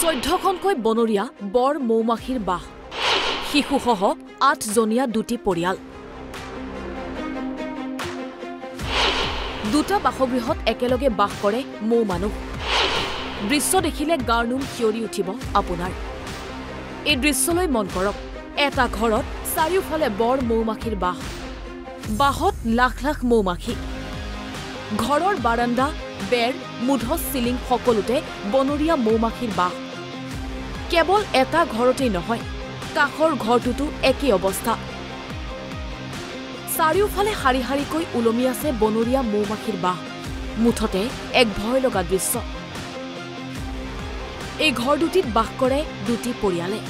14খনকৈ বনৰীয়া বৰ মৌমাখিৰ বাহ শিশুসহ 8জনীয়া দুটি পৰিয়াল দুটা বাসগৃহত একেলগে বাস কৰে মৌ মানুহ দৃশ্য দেখিলে গাৰনুম শিয়ৰি উঠিব আপোনাৰ এই দৃশ্যলৈ মন কৰক এটা ঘৰত চাৰিওফালে বৰ মৌমাখিৰ বাহ বাহত লাখ লাখ মৌমাখি ঘৰৰ বাৰান্দা বেৰ মুধচ সিলিং সকলোতে বনৰীয়া মৌমাখিৰ বাহ কেৱল এটা ঘৰতেই নহয় কাষৰ ঘৰটোতো একেই অৱস্থা চাৰিওফালে হাৰি হাৰিকৈ উলমি আছে বনৰীয়া মৌমাখিৰ বাহ মুঠতে এক ভয় লগা দৃশ্য এই ঘৰ দুটিত বাস কৰে দুটি পৰিয়ালে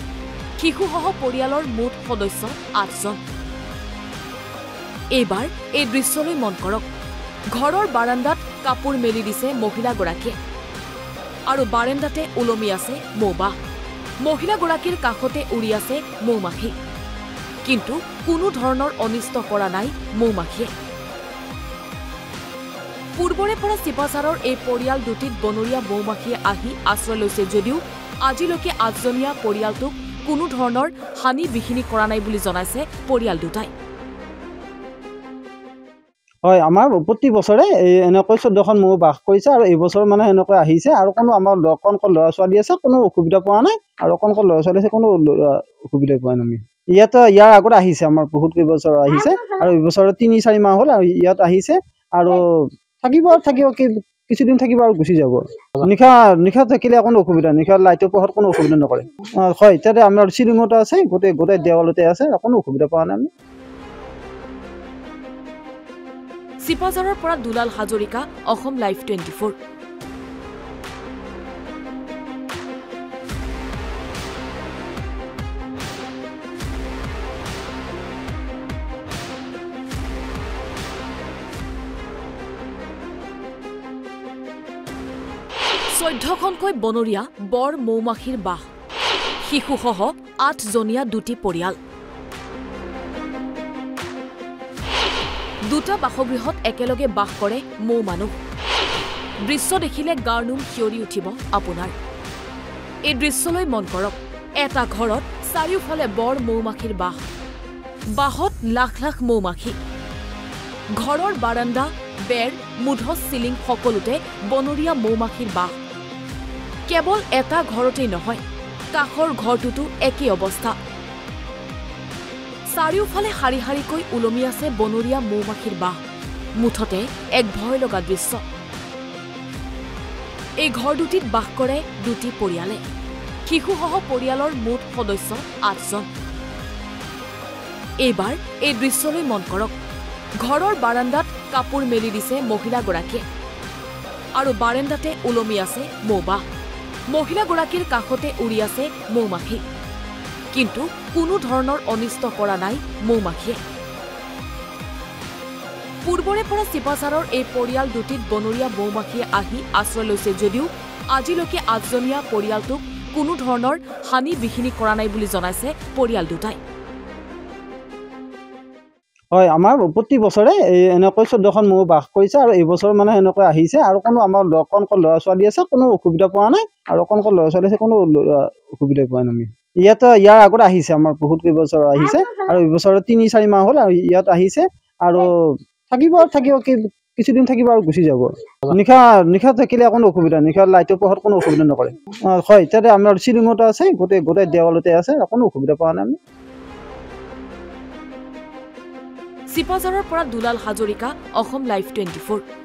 শিশুসহ পৰিয়ালৰ মুঠ সদস্য 8জন এইবাৰ এই দৃশ্যলৈ মন কৰক ঘৰৰ বাৰান্দাত কাপোৰ মেলি দিছে মহিলাগৰাকীয়ে আৰু বাৰান্দাতে উলমি আছে মৌবাহ মহিলাগৰাকীৰ কাষতে উৰি আছে মৌমাখি কিন্তু কোনো ধৰণৰ অনিষ্ট কৰা নাই মৌমাখিয়ে পূৰ্বৰে পৰা চিপাচাৰৰ এই পৰিয়াল দুটিত বনৰীয়া মৌমাখিয়ে আহি আশ্ৰয় লৈছে যদিও আজিলৈকে 8জনীয়া পৰিয়ালটোক কোনো ধৰণৰ হানি বিঘিনি কৰা নাই বুলি জনাইছে পৰিয়াল দুটাই হয় আমাৰ প্ৰতি বছৰে এনেকৈ 14খন মৌ বাস কৰিছে আৰু এই বছৰ মানে এনেকৈ আহিছে আৰু কোনো আমাৰ কণ ল'ৰা ছোৱালী আছে কোনো অসুবিধা পোৱা নাই আৰু কণ ল'ৰা ছোৱালী আছে কোনো অসুবিধা পোৱা নাই ইয়াৰ আগত আহিছে আমাৰ বহুত কেইবছৰ আহিছে আৰু এই বছৰ 3-4 মাহ হ'ল আৰু ইয়াত আহিছে আৰু থাকিব কিছুদিন থাকিব আৰু গুচি যাব নিশা থাকিলে কোনো অসুবিধা নিশা লাইটৰ পোহৰত কোনো অসুবিধা নকৰে হয় তাতে আমাৰ চিলিঙতে আছে গোটেই দেৱালতে আছে কোনো অসুবিধা পোৱা নাই চিপাঝাৰৰ পৰা দুলাল হাজৰিকা অসম লাইভ 24 14খনকৈ বনৰীয়া বৰ মৌমাখিৰ বাহ শিশুসহ 8জনীয়া দুটি পৰিয়াল দুটা বাসগৃহত একেলগে বাস কৰে মৌ মানুহ দৃশ্য দেখিলে গাৰনুম শিয়ৰি উঠিব আপোনাৰ এই দৃশ্যলৈ মন কৰক এটা ঘৰত চাৰিওফালে বৰ মৌমাখিৰ বাহ বাহত লাখ লাখ মৌমাখি ঘৰৰ বাৰান্দা বেৰ মুধচ সিলিং সকলোতে বনৰীয়া মৌমাখিৰ বাহ কেৱল এটা ঘৰতেই নহয় কাষৰ ঘৰটোতো একেই অৱস্থা চাৰিওফালে হাৰি হাৰিকৈ উলমি আছে বনৰীয়া মৌমাখিৰ বাহ মুঠতে এক ভয় লগা দৃশ্য এই ঘৰ দুটিত বাস কৰে দুটি পৰিয়ালে শিশুসহ পৰিয়ালৰ মুঠ সদস্য 8জন এইবাৰ এই দৃশ্যলৈ মন কৰক ঘৰৰ বাৰান্দাত কাপোৰ মেলি দিছে মহিলাগৰাকীয়ে আৰু বাৰান্দাতে উলমি আছে মৌবাহ মহিলাগৰাকীৰ কাষতে উৰি আছে মৌমাখি কিন্তু কোনো ধৰণৰ অনিষ্ট কৰা নাই মৌমাখিয়ে পূৰ্বৰে পৰা চিপাচাৰৰ এই পৰিয়াল দুটিত বনৰীয়া মৌমাখিয়ে আহি আশ্ৰয় লৈছে যদিও আজিলৈকে 8জনীয়া পৰিয়ালটোক কোনো ধৰণৰ হানি বিঘিনি কৰা নাই বুলি জনাইছে পৰিয়াল দুটাই হয় আমাৰ প্ৰতি বছৰে এনেকৈ 14খন মৌ বাস কৰিছে আৰু এই বছৰ মানে এনেকৈ আহিছে আৰু কোনো আমাৰ কণ ল'ৰা ছোৱালী আছে কোনো অসুবিধা পোৱা নাই আৰু কণ ল'ৰা ছোৱালী আছে কোনো অসুবিধা পোৱা নাই ইয়াৰ আগত আহিছে আমাৰ বহুত কেইবছৰ আহিছে আৰু এই বছৰ 3-4 মাহ হ'ল আৰু ইয়াত আহিছে আৰু থাকিব কিছুদিন থাকিব আৰু গুচি যাব নিশা থাকিলে কোনো অসুবিধা নিশা লাইটৰ পোহৰত কোনো অসুবিধা নকৰে হয় তাতে আমাৰ চিলিঙতে আছে গোটেই দেৱালতে আছে কোনো অসুবিধা পোৱা নাই চিপাঝাৰৰ পৰা দুলাল হাজৰিকা অসম লাইভ 24